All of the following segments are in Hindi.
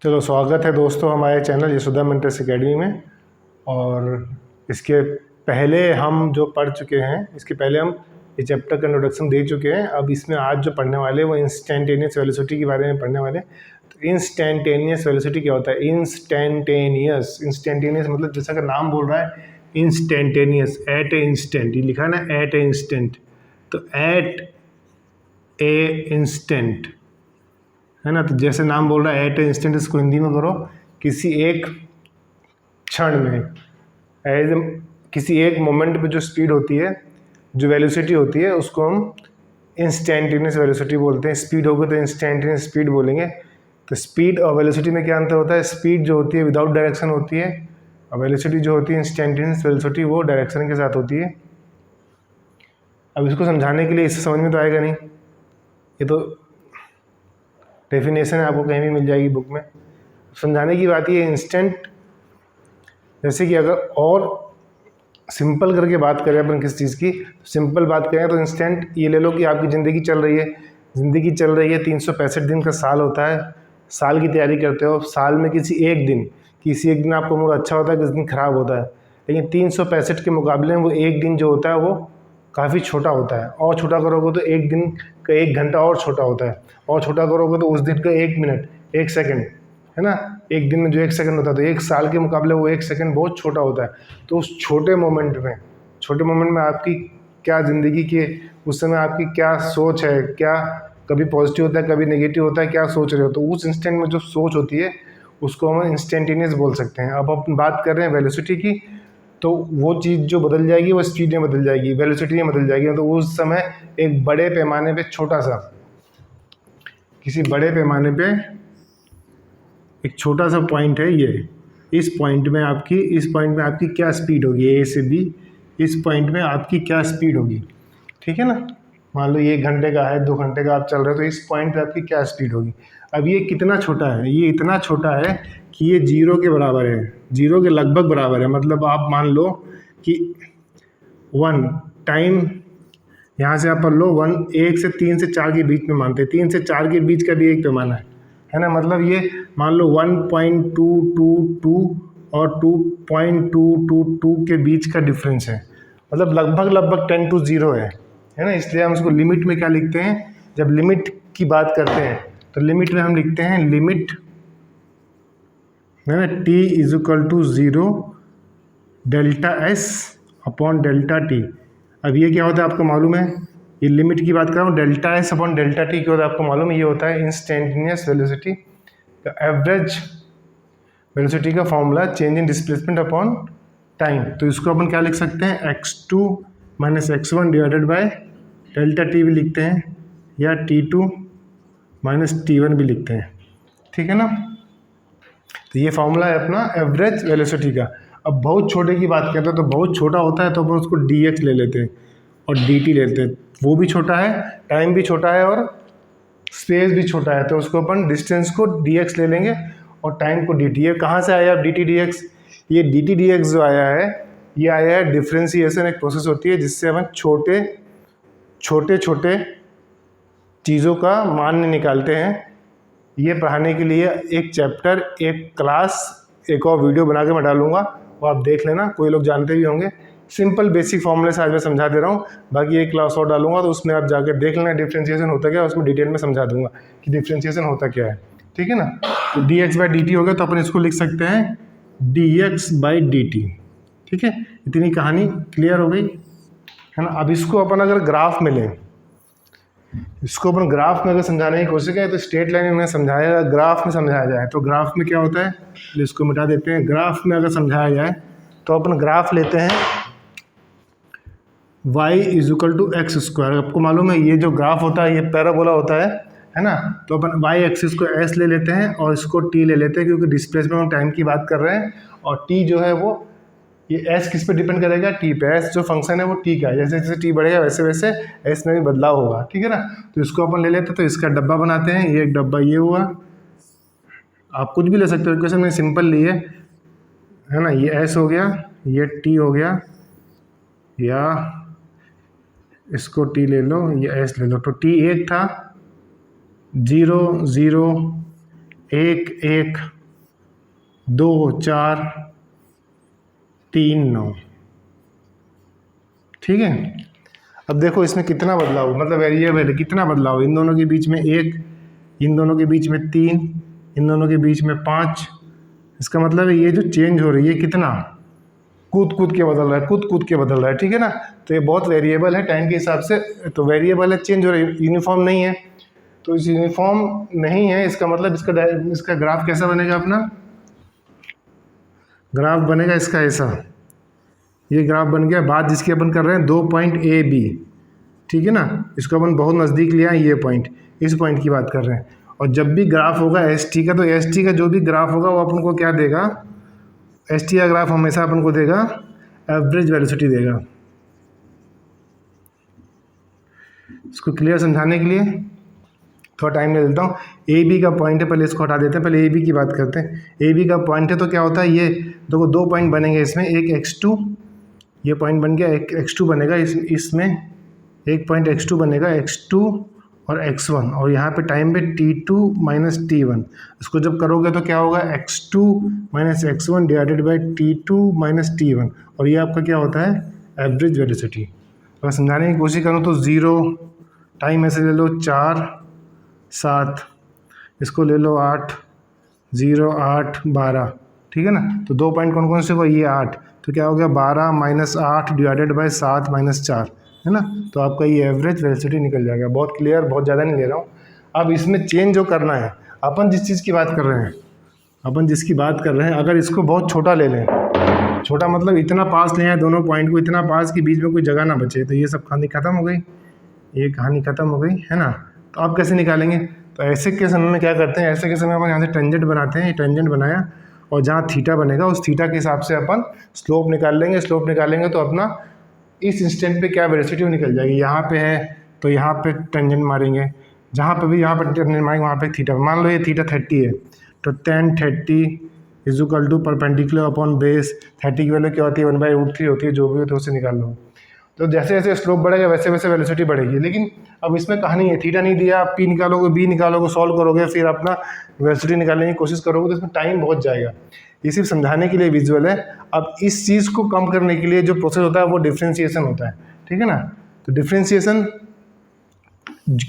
चलो स्वागत है दोस्तों हमारे चैनल यशोदा मेंटर्स एकेडमी में। और इसके पहले हम जो पढ़ चुके हैं, इसके पहले हम ये चैप्टर का इंट्रोडक्शन दे चुके हैं। अब इसमें आज जो पढ़ने वाले वो इंस्टेंटेनियस वेलोसिटी के बारे में पढ़ने वाले। तो इंस्टेंटेनियस वेलोसिटी क्या होता है? इंस्टेंटेनियस मतलब जैसा कि नाम बोल रहा है इंस्टेंटेनियस, एट ए इंस्टेंट। ये लिखा है ना, एट ए इंस्टेंट। तो एट ए इंस्टेंट है ना। तो जैसे नाम बोल रहा है एट ए इंस्टेंट, इसको हिंदी में करो किसी एक क्षण में, एज किसी एक मोमेंट पे जो स्पीड होती है, जो वेलोसिटी होती है, उसको हम इंस्टेंटेनियस वेलोसिटी बोलते हैं। स्पीड होगी तो इंस्टेंटेनियस स्पीड बोलेंगे। तो स्पीड और वेलोसिटी में क्या अंतर होता है? स्पीड जो होती है विदाउट डायरेक्शन होती है, और वेलोसिटी जो होती है इंस्टेंटेनियस वेलोसिटी वो डायरेक्शन के साथ होती है। अब इसको समझाने के लिए इससे समझ में तो आएगा नहीं, ये तो डेफिनेशन है, आपको कहीं भी मिल जाएगी बुक में। समझाने की बात ये इंस्टेंट, जैसे कि अगर और सिंपल करके बात करें अपन किस चीज़ की, सिंपल बात करें तो इंस्टेंट ये ले लो कि आपकी ज़िंदगी चल रही है, 365 दिन का साल होता है। साल की तैयारी करते हो, साल में किसी एक दिन आपका मूड अच्छा होता है, किसी दिन ख़राब होता है। लेकिन 365 के मुकाबले में वो एक दिन जो होता है वो काफ़ी छोटा होता है। और छोटा करोगे तो एक दिन का 1 घंटा और छोटा होता है, और छोटा करोगे तो उस दिन का 1 मिनट 1 सेकंड है ना। एक दिन में जो 1 सेकंड होता है, तो एक साल के मुकाबले वो 1 सेकंड बहुत छोटा होता है। तो उस छोटे मोमेंट में आपकी क्या ज़िंदगी के उस समय आपकी क्या सोच है, क्या कभी पॉजिटिव होता है कभी नेगेटिव होता है, क्या सोच रहे हो, तो उस इंस्टेंट में जो सोच होती है उसको हम इंस्टेंटेनियस बोल सकते हैं। अब अपन बात कर रहे हैं वेलोसिटी की, तो वो चीज़ जो बदल जाएगी वो स्पीड में बदल जाएगी, वेलोसिटी में बदल जाएगी। तो उस समय एक बड़े पैमाने पे किसी बड़े पैमाने पे एक छोटा सा पॉइंट है ये, इस पॉइंट में आपकी क्या स्पीड होगी, ए से बी, इस पॉइंट में आपकी क्या स्पीड होगी, ठीक है ना। मान लो ये 1 घंटे का है, 2 घंटे का आप चल रहे हो, तो इस पॉइंट पे आपकी क्या स्पीड होगी। अब ये कितना छोटा है? ये इतना छोटा है कि ये 0 के बराबर है, 0 के लगभग बराबर है। मतलब आप मान लो कि 1 टाइम, यहाँ से आप पढ़ लो 1 से 3 से 4 के बीच में मानते हैं, 3 से 4 के बीच का भी एक पैमाना है ना। मतलब ये मान लो 1.222 और 2.222 के बीच का डिफरेंस है, मतलब लगभग 10 to 0 है ना। इसलिए हम उसको लिमिट में क्या लिखते हैं, जब लिमिट की बात करते हैं तो लिमिट में हम लिखते हैं लिमिट है ना, t = 0 delta s upon delta t। अब ये क्या होता है आपको मालूम है, ये लिमिट की बात कर रहा हूँ, delta s upon delta t क्या होता है आपको मालूम है, ये होता है इंस्टेंटेनियस वेलोसिटी का एवरेज वेलोसिटी का formula, change in displacement upon time. तो इसको अपन क्या लिख सकते हैं, x2 - x1 divided by delta t भी लिखते हैं, या t2 - t1 भी लिखते हैं, ठीक है ना। तो ये फॉर्मूला है अपना एवरेज वेलोसिटी का। अब बहुत छोटे की बात करते हैं, तो बहुत छोटा होता है तो अपन उसको dx ले लेते हैं और dt ले लेते हैं, वो भी छोटा है, टाइम भी छोटा है और स्पेस भी छोटा है, तो उसको अपन डिस्टेंस को dx ले लेंगे और टाइम को dt। ये कहाँ से आया अब dt dx? ये dt dx जो आया है, ये आया है डिफ्रेंसिएशन, एक प्रोसेस होती है जिससे अपन छोटे चीज़ों का मान निकालते हैं। ये पढ़ाने के लिए एक चैप्टर, एक क्लास, एक और वीडियो बना के मैं डालूंगा, वो आप देख लेना, कोई लोग जानते भी होंगे। सिंपल बेसिक फॉर्मूले से आज मैं समझा दे रहा हूँ, बाकी एक क्लास और डालूंगा तो उसमें आप जाकर देख लेना डिफ्रेंशिएशन होता क्या है, उसमें डिटेल में समझा दूंगा कि डिफ्रेंशिएशन होता क्या है, ठीक है ना। तो dx/dt हो गया, तो अपन इसको लिख सकते हैं dx/dt, ठीक है। इतनी कहानी क्लियर हो गई है ना। अब इसको अपन अगर ग्राफ में लें, इसको अपन ग्राफ में अगर समझाने की कोशिश करें तो स्ट्रेट लाइन में समझाया, ग्राफ में समझाया जाए तो ग्राफ में क्या होता है, इसको मिटा देते हैं। ग्राफ में अगर समझाया जाए तो अपन ग्राफ लेते हैं y = x²। आपको मालूम है ये जो ग्राफ होता है ये पैराबोला होता है ना। तो अपन y एक्सिस को s ले लेते हैं और इसको t ले लेते हैं, क्योंकि डिस्प्लेसमेंट हम टाइम की बात कर रहे हैं। और t जो है वो, ये s किस पे डिपेंड करेगा, t पे। s जो फंक्शन है वो t का है, जैसे जैसे t बढ़ेगा वैसे वैसे s में भी बदलाव होगा, ठीक है ना। तो इसको अपन ले लेते हैं, तो इसका डब्बा बनाते हैं, ये एक डब्बा ये हुआ। आप कुछ भी ले सकते हो, क्वेश्चन में सिंपल लिए है ना। ये s हो गया, ये t हो गया, या इसको t ले लो, ये s ले लो। तो t 1 था, 0 0 1 1 2 4 3 9। ठीक है, अब देखो इसमें कितना बदलाव, मतलब वेरिएबल है, कितना बदलाव, इन दोनों के बीच में 1, इन दोनों के बीच में 3, इन दोनों के बीच में 5। इसका मतलब है ये जो चेंज हो रही है कितना, कूद कूद के बदल रहा है, कूद कूद के बदल रहा है। ठीक है ना, तो ये बहुत वेरिएबल है टाइम के हिसाब से, तो वेरिएबल है, चेंज हो रही है, यूनिफॉर्म नहीं है। तो इस यूनिफॉर्म नहीं है, इसका मतलब इसका ग्राफ कैसा बनेगा, अपना ग्राफ बनेगा इसका ऐसा, ये ग्राफ बन गया। बात जिसकी अपन कर रहे हैं 2 पॉइंट ए बी, ठीक है ना, इसको अपन बहुत नज़दीक लिया है, ये पॉइंट, इस पॉइंट की बात कर रहे हैं। और जब भी ग्राफ होगा एस टी का, तो एस टी का जो भी ग्राफ होगा वो अपन को क्या देगा, एस टी का ग्राफ हमेशा अपन को देगा एवरेज वेलोसिटी देगा। इसको क्लियर समझाने के लिए थोड़ा टाइम ले लेता हूँ। ए बी का पॉइंट है, पहले इसको हटा देते हैं, पहले ए बी की बात करते हैं। ए बी का पॉइंट है तो क्या होता है, ये देखो 2 पॉइंट बनेंगे इसमें, एक x2, ये पॉइंट बन गया, एक x2 बनेगा इसमें एक पॉइंट x2 बनेगा, x2 और x1, और यहाँ पे टाइम पे t2 माइनस t1। इसको जब करोगे तो क्या होगा, x2 minus x1 divided by t2 minus t1, और ये आपका क्या होता है, एवरेज वेलोसिटी। अगर समझाने की कोशिश करूँ तो 0 टाइम ऐसे ले लो 4 7, इसको ले लो 8 0 8 12, ठीक है ना। तो 2 पॉइंट कौन कौन से हुआ, ये 8, तो क्या हो गया 12 माइनस 8 डिवाइडेड बाई 7 माइनस 4, है ना। तो आपका ये एवरेज वेलोसिटी निकल जाएगा। बहुत क्लियर, बहुत ज़्यादा नहीं ले रहा हूँ। अब इसमें चेंज जो करना है, अपन जिस चीज़ की बात कर रहे हैं, अपन जिसकी बात कर रहे हैं, अगर इसको बहुत छोटा ले लें, छोटा मतलब इतना पास ले आए दोनों पॉइंट को, इतना पास कि बीच में कोई जगह ना बचे, तो ये सब कहानी ख़त्म हो गई, ये कहानी ख़त्म हो गई, है ना। तो आप कैसे निकालेंगे, तो ऐसे के समय में क्या करते हैं, ऐसे के समय अपन यहाँ से टेंजेंट बनाते हैं, ये टेंजेंट बनाया, और जहाँ थीटा बनेगा उस थीटा के हिसाब से अपन स्लोप निकाल लेंगे। स्लोप निकालेंगे तो अपना इस इंस्टेंट पे क्या वेलोसिटी निकल जाएगी। यहाँ पे है तो यहाँ पे टेंजेंट मारेंगे, जहाँ पे भी यहाँ पे टेंजेंट मारेंगे वहाँ पे थीटा, मान लो ये थीटा 30 है, तो tan 30 is equal to perpendicular upon base. 30 की वैल्यू क्या होती है, 1/√3 होती है, जो भी होती है उससे निकाल लो। तो जैसे जैसे स्लोप बढ़ेगा वैसे वैसे वेलोसिटी बढ़ेगी। लेकिन अब इसमें कहानी है, थीटा नहीं दिया, आप पी निकालोगे, बी निकालोगे, सॉल्व करोगे, फिर अपना वेलोसिटी निकालने की कोशिश करोगे, तो इसमें टाइम बहुत जाएगा। ये सिर्फ समझाने के लिए विजुअल है। अब इस चीज़ को कम करने के लिए जो प्रोसेस होता है वो डिफ्रेंशिएशन होता है, ठीक है ना। तो डिफ्रेंशिएशन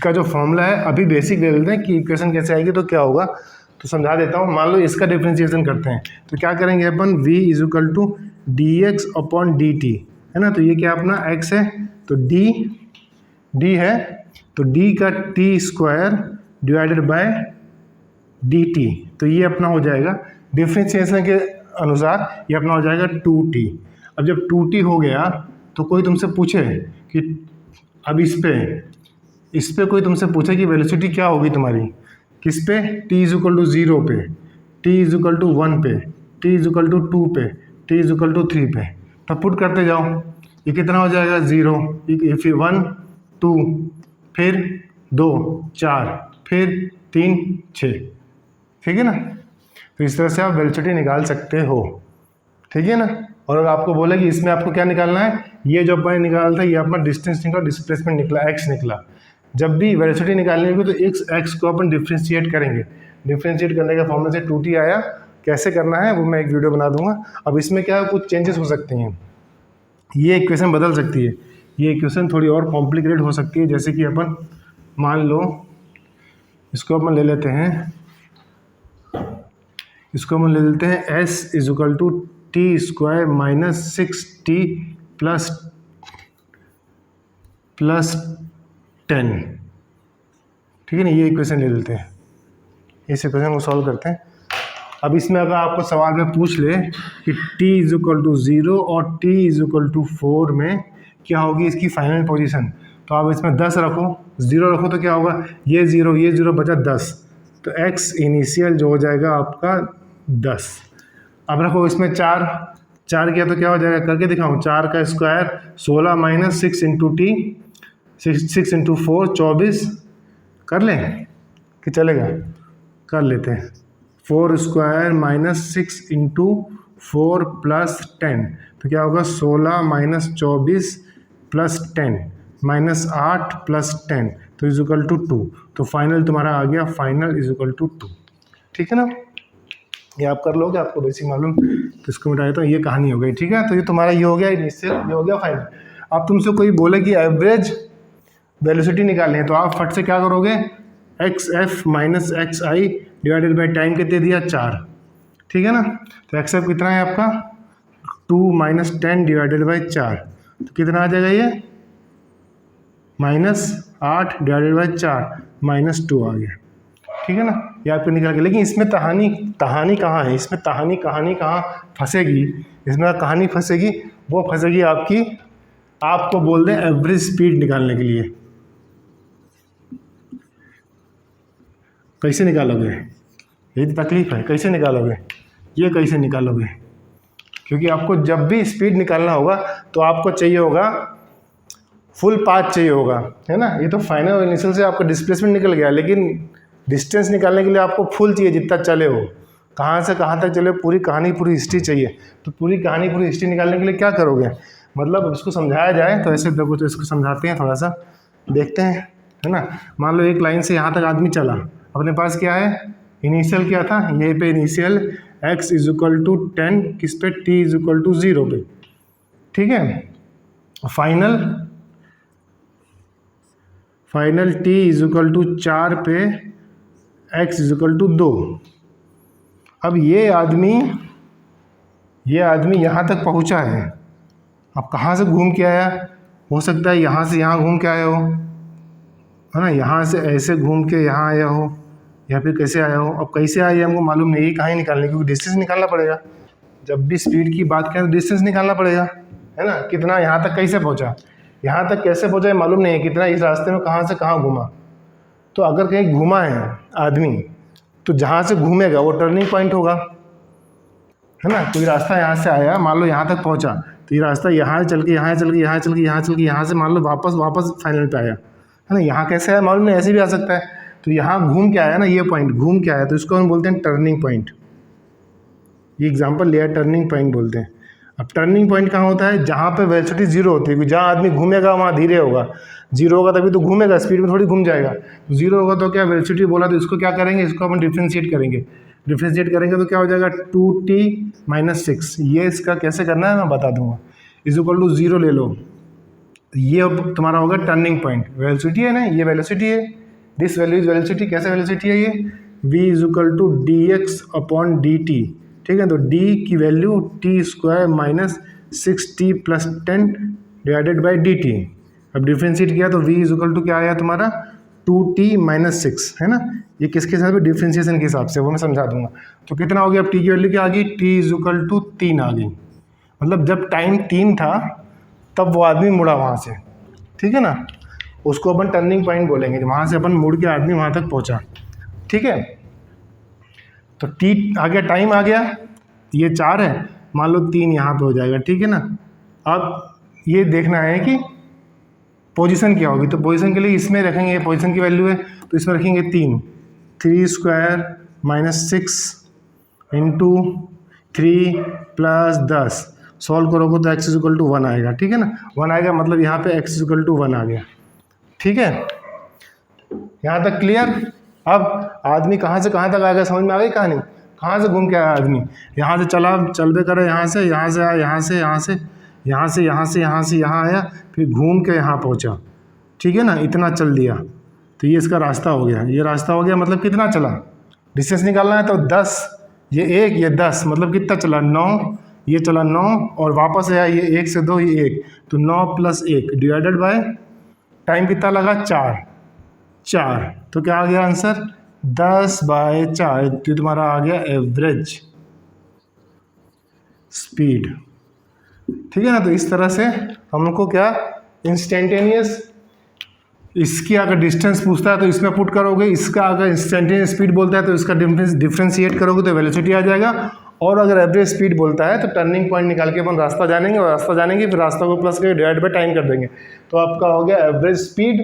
का जो फॉर्मूला है, अभी बेसिक ले लेते हैं कि इक्वेशन कैसे आएगी तो क्या होगा, तो समझा देता हूँ। मान लो इसका डिफ्रेंशिएशन करते हैं, तो क्या करेंगे अपन, v is equal to d x upon d t, है ना। तो ये क्या अपना x है, तो d है, तो d का t square divided by dt, तो ये अपना हो जाएगा डिफ्रेंशिएशन के अनुसार, ये अपना हो जाएगा 2t। अब जब 2t हो गया तो कोई तुमसे पूछे कि अब इस पे कोई तुमसे पूछे कि वेलोसिटी क्या होगी तुम्हारी, किस पे, t इज इक्वल टू 0 पे, t इज इक्वल टू 1 पे, t इज इक्वल टू 2 पे, t इज इक्वल टू 3 पे, तब पुट करते जाओ, ये कितना हो जाएगा 0, फिर 1 2, फिर 2 4, फिर 3 6, ठीक है ना। तो इस तरह से आप वेलोसिटी निकाल सकते हो, ठीक है ना। और अगर आपको बोले कि इसमें आपको क्या निकालना है, ये जो अपन निकाला था, ये अपना डिस्टेंस निकला, डिस्प्लेसमेंट निकला, x निकला। जब भी वेलोसिटी निकालनी होगी तो x को अपन डिफ्रेंशिएट करेंगे। डिफ्रेंशिएट करने का फॉर्मूला से 2t आया, कैसे करना है वो मैं एक वीडियो बना दूंगा। अब इसमें क्या कुछ चेंजेस हो सकते हैं, ये इक्वेशन बदल सकती है, ये इक्वेशन थोड़ी और कॉम्प्लिकेटेड हो सकती है। जैसे कि अपन मान लो इसको अपन ले लेते हैं, इसको हम ले लेते हैं s is equal to t square minus 6t plus 10, ठीक है ना। ये इक्वेशन ले लेते हैं, इस इक्वेशन को सॉल्व करते हैं। अब इसमें अगर आपको सवाल में पूछ ले कि t इज इक्वल टू 0 और t इज इक्वल टू 4 में क्या होगी इसकी फाइनल पोजीशन, तो आप इसमें 10 रखो, 0 रखो तो क्या होगा, ये 0 बचा 10, तो x इनिशियल जो हो जाएगा आपका 10। अब रखो इसमें 4 किया तो क्या हो जाएगा, करके दिखाऊं, 4 का square 16 minus 6 into T, 6 into 4 24, कर लें कि चलेगा, कर लेते हैं। 4 स्क्वायर माइनस 6 इंटू 4 प्लस 10, तो क्या होगा 16 माइनस 24 प्लस 10 माइनस 8 प्लस 10, तो इज इक्वल टू 2। तो फाइनल तुम्हारा आ गया, फाइनल इज इक्वल टू 2। ठीक है ना, ये आप कर लोगे, आपको बेसिक मालूम, तो इसको मिटाए तो ये कहानी हो गई। ठीक है, तो ये तुम्हारा ये हो गया इनिशियल, ये हो गया फाइनल। अब तुमसे कोई बोले कि एवरेज वेलोसिटी निकालनी है, तो आप फट से क्या करोगे, x F minus x I divided by time कितने दिया 4, ठीक है ना। तो एक्स एफ कितना है आपका 2 माइनस 10 डिवाइडेड बाई 4, तो कितना आ जाएगा ये -8 डिवाइडेड बाई 4 -2 आ गया। ठीक है ना, ये आपको निकाल के, लेकिन इसमें कहानी कहाँ है, इसमें कहानी कहाँ फंसेगी, इसमें कहानी फंसेगी, वो फंसेगी आपको बोल दें एवरेज स्पीड निकालने के लिए। कैसे निकालोगे, यही तो तकलीफ है, कैसे निकालोगे, ये कैसे निकालोगे, क्योंकि आपको जब भी स्पीड निकालना होगा तो आपको चाहिए होगा फुल पाथ चाहिए होगा, है ना। ये तो फाइनल और इनिशियल से आपका डिस्प्लेसमेंट निकल गया, लेकिन डिस्टेंस निकालने के लिए आपको फुल चाहिए, जितना चले हो, कहाँ से कहाँ तक चले, पूरी कहानी पूरी हिस्ट्री चाहिए। तो पूरी कहानी पूरी हिस्ट्री निकालने के लिए क्या करोगे, मतलब इसको समझाया जाए तो ऐसे देखो, तो इसको समझाते हैं थोड़ा सा, देखते हैं, है ना। मान लो एक लाइन से यहाँ तक आदमी चला, अपने पास क्या है, इनिशियल क्या था, यहीं पे initial x is equal to 10 किस पे, t इज इक्वल टू 0 पे, ठीक है। Final t is equal to 4 पे x इज इक्वल टू 2। अब ये आदमी यहाँ तक पहुँचा है, अब कहाँ से घूम के आया, हो सकता है यहाँ से यहाँ घूम के आया हो, है ना, यहाँ से ऐसे घूम के यहाँ आया हो, या फिर कैसे आया हो। अब कैसे आया हमको मालूम नहीं, यही कहाँ निकालनी, क्योंकि डिस्टेंस निकालना पड़ेगा, जब भी स्पीड की बात करें तो डिस्टेंस निकालना पड़ेगा, है ना। कितना यहाँ तक कैसे पहुँचा, यहाँ तक कैसे पहुँचा ये मालूम नहीं है, कितना इस रास्ते में कहाँ से कहाँ घूमा। तो अगर कहीं घूमा है आदमी, तो जहाँ से घूमेगा वो टर्निंग पॉइंट होगा, है ना। कोई रास्ता यहाँ से आया, मान लो यहाँ तक पहुँचा, तो ये रास्ता यहाँ चल के यहाँ चल के यहाँ चल के यहाँ चल के यहाँ से मान लो वापस फाइनल पे आया, है ना। यहाँ कैसे आया मालूम नहीं, ऐसे भी आ सकता है। तो यहाँ घूम के आया ना, ये पॉइंट घूम के आया, तो इसको हम बोलते हैं टर्निंग पॉइंट। ये एग्जांपल लिया, टर्निंग पॉइंट बोलते हैं। अब टर्निंग पॉइंट कहाँ होता है, जहाँ पे वेलोसिटी 0 होती है, जहाँ आदमी घूमेगा वहाँ धीरे होगा, 0 होगा तभी तो घूमेगा, स्पीड में थोड़ी घूम जाएगा। 0 होगा तो क्या वेलोसिटी बोला, तो इसको क्या करेंगे, इसको अपन डिफ्रेंशिएट करेंगे तो क्या हो जाएगा 2t - 6। ये इसका कैसे करना है मैं बता दूंगा, इज इक्वल टू 0 ले लो, ये अब तुम्हारा होगा टर्निंग पॉइंट। वेलोसिटी है ना, ये वेलोसिटी है, दिस वैल्यू इज वेलोसिटी। कैसे वेलोसिटी है ये, v is equal to dx upon dt, ठीक है। तो d की वैल्यू t² - 6t + 10 divided by dt। अब डिफ्रेंशिएट किया तो v इज इक्वल टू क्या आया तुम्हारा 2t - 6, है ना। ये किसके हिसाब से, डिफ्रेंशिएशन के हिसाब से, वो मैं समझा दूंगा। तो कितना हो गया, अब t की वैल्यू क्या आ गई, t इज इक्वल टू 3 आ गई। मतलब जब टाइम 3 था तब वो आदमी मुड़ा वहाँ से, ठीक है ना, उसको अपन टर्निंग पॉइंट बोलेंगे। वहाँ से अपन मुड़ के आदमी वहाँ तक पहुँचा, ठीक है। तो t आ गया, टाइम आ गया, ये 4 है, मान लो 3 यहाँ पे हो जाएगा, ठीक है ना। अब ये देखना है कि पोजीशन क्या होगी, तो पोजीशन के लिए इसमें रखेंगे, पोजीशन की वैल्यू है तो इसमें रखेंगे 3 - 6 इंटू 3 + 10, सॉल्व करोगे तो x इज इक्वल टू 1 आएगा, ठीक है ना। 1 आएगा मतलब यहाँ पे x इज इक्वल टू 1 आ गया, ठीक है। यहाँ तक क्लियर। अब आदमी कहाँ से कहाँ तक आएगा, समझ में आ गई कहानी, कहाँ से घूम के आया आदमी, यहाँ से चलबे करे, यहाँ से आया, यहाँ आया, फिर घूम के यहाँ पहुँचा, ठीक है ना। इतना चल दिया, तो ये इसका रास्ता हो गया, ये रास्ता हो गया, मतलब कितना चला, डिस्टेंस निकालना है तो 10, ये 1 ये 10, मतलब कितना चला 9, ये चला 9 और वापस आया ये 1 से 2 ये 1, तो 9 + 1 डिवाइडेड बाय टाइम कितना लगा 4, तो क्या आ गया आंसर 10/4। तो तुम्हारा आ गया एवरेज स्पीड, ठीक है ना। तो इस तरह से हमको क्या इंस्टेंटेनियस, इसकी अगर डिस्टेंस पूछता है तो इसमें पुट करोगे, इसका अगर इंस्टेंटेनियस स्पीड बोलता है तो इसका डिफ्रेंशिएट करोगे तो वेलोसिटी आ जाएगा, और अगर एवरेज स्पीड बोलता है तो टर्निंग पॉइंट निकाल के अपन रास्ता जानेंगे, और रास्ता जानेंगे फिर रास्ता को प्लस करके डिवाइड बाय टाइम कर देंगे। तो आपका हो गया एवरेज स्पीड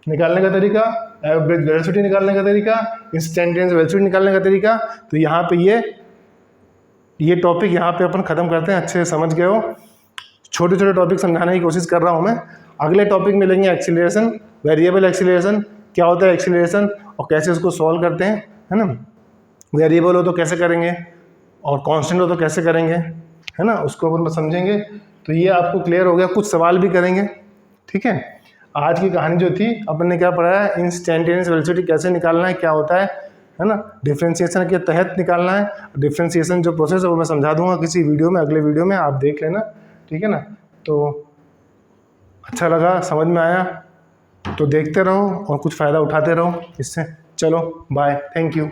निकालने का तरीका, एवरेज वेलोसिटी निकालने का तरीका, इंस्टेंटेनियस वेलोसिटी निकालने का तरीका। तो यहाँ पे ये टॉपिक यहाँ पे अपन ख़त्म करते हैं। अच्छे से समझ गए हो, छोटे छोटे टॉपिक समझाने की कोशिश कर रहा हूँ मैं। अगले टॉपिक में लेंगे एक्सीलरेशन, वेरिएबल एक्सीलरेशन, क्या होता है एक्सीलरेशन और कैसे उसको सॉल्व करते हैं, है ना। वेरिएबल हो तो कैसे करेंगे, और कांस्टेंट हो तो कैसे करेंगे, है ना, उसको अपन समझेंगे। तो ये आपको क्लियर हो गया, कुछ सवाल भी करेंगे, ठीक है। आज की कहानी जो थी, अपन ने क्या पढ़ा है, इंस्टेंटेनियस वेलोसिटी कैसे निकालना है, क्या होता है ना, डिफरेंशिएशन के तहत निकालना है। डिफरेंशिएशन जो प्रोसेस है वो मैं समझा दूंगा किसी वीडियो में, अगले वीडियो में आप देख लेना, ठीक है ना। तो अच्छा लगा, समझ में आया तो देखते रहो और कुछ फ़ायदा उठाते रहो इससे। चलो बाय, थैंक यू।